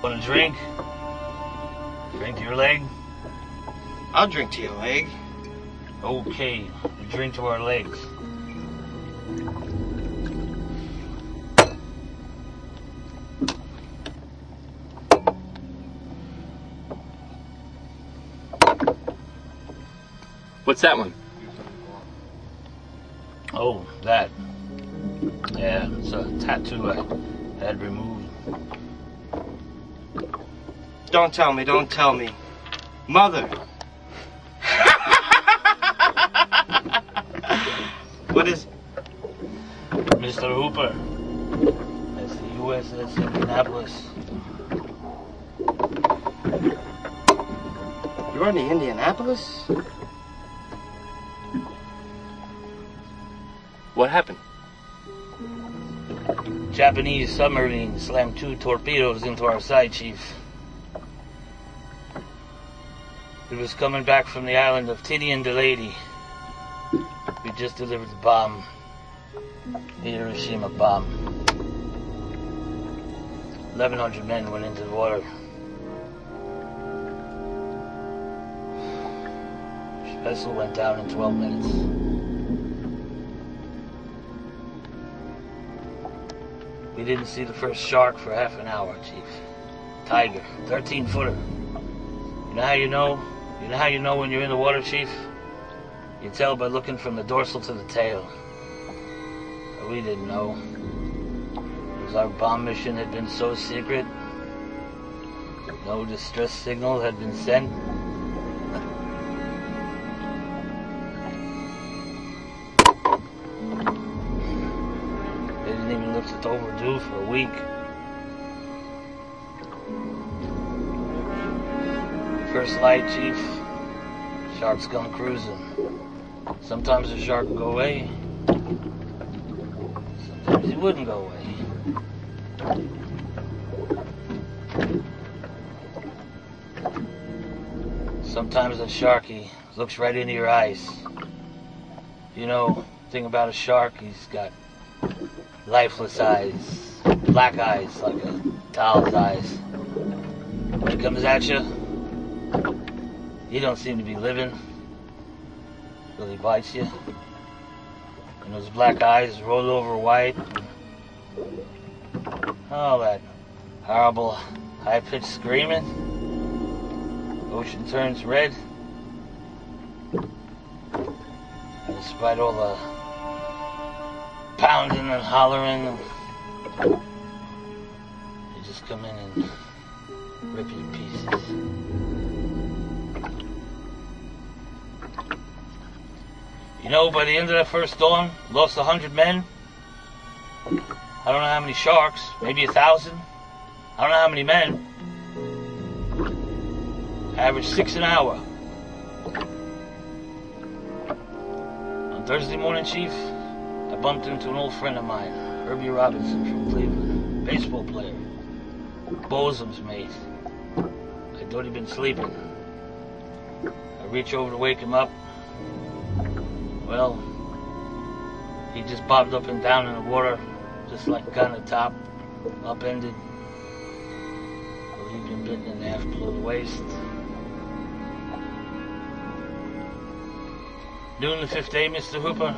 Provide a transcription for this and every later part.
Want a drink? Drink to your leg? I'll drink to your leg. Okay, we drink to our legs. What's that one? Oh, that. Yeah, it's a tattoo I had removed. Don't tell me, don't tell me. Mother! What is... Mr. Hooper. That's the USS Indianapolis. You're on the Indianapolis? What happened? Japanese submarine slammed 2 torpedoes into our side, Chief. It was coming back from the island of Tinian Lady. We just delivered the bomb. The Hiroshima bomb. 1,100 men went into the water. The vessel went down in 12 minutes. We didn't see the first shark for half an hour, Chief. Tiger, 13-footer. You know how you know? You know how you know when you're in the water, Chief? You tell by looking from the dorsal to the tail. But we didn't know. Because our bomb mission had been so secret. No distress signal had been sent. They didn't even look at overdue for a week. First light, Chief. Shark's gone cruising. Sometimes the shark would go away. Sometimes he wouldn't go away. Sometimes that shark, he looks right into your eyes. You know, thing about a shark, he's got lifeless eyes, black eyes like a doll's eyes. When he comes at you, he don't seem to be living till he bites you. And those black eyes roll over white. Oh, that horrible high-pitched screaming. Ocean turns red. And despite all the pounding and hollering, you just come in and rip you to pieces. You know, by the end of that first storm, lost 100 men. I don't know how many sharks, maybe 1,000. I don't know how many men. Average 6 an hour. On Thursday morning, Chief, I bumped into an old friend of mine, Herbie Robinson from Cleveland, baseball player, Bosom's mate. I thought he'd been sleeping. I reach over to wake him up. Well, he just bobbed up and down in the water, just like a guy on the top, upended. Well, he'd been bitten in half below the waist. Noon the 5th day, Mr. Hooper.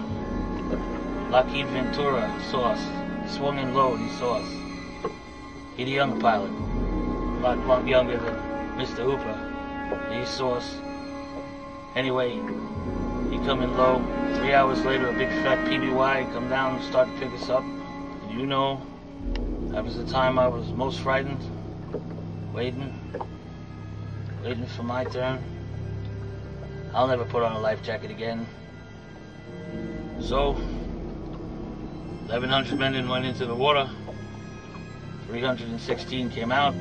Lockheed Ventura saw us. He swung in low and he saw us. He's a young pilot, a lot younger than Mr. Hooper. He saw us. Anyway, he come in low. 3 hours later, a big fat PBY come down and start to pick us up. And you know, that was the time I was most frightened. Waiting for my turn. I'll never put on a life jacket again. So, 1,100 men went into the water. 316 came out.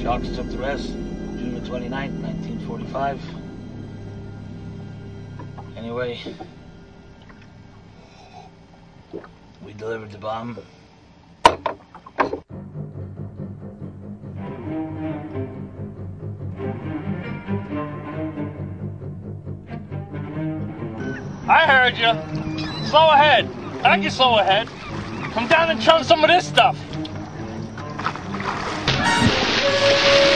Sharks took the rest. June the 29th, 1945. Anyway, we delivered the bomb. I heard you. Slow ahead. I can slow ahead. Come down and chug some of this stuff. Thank you.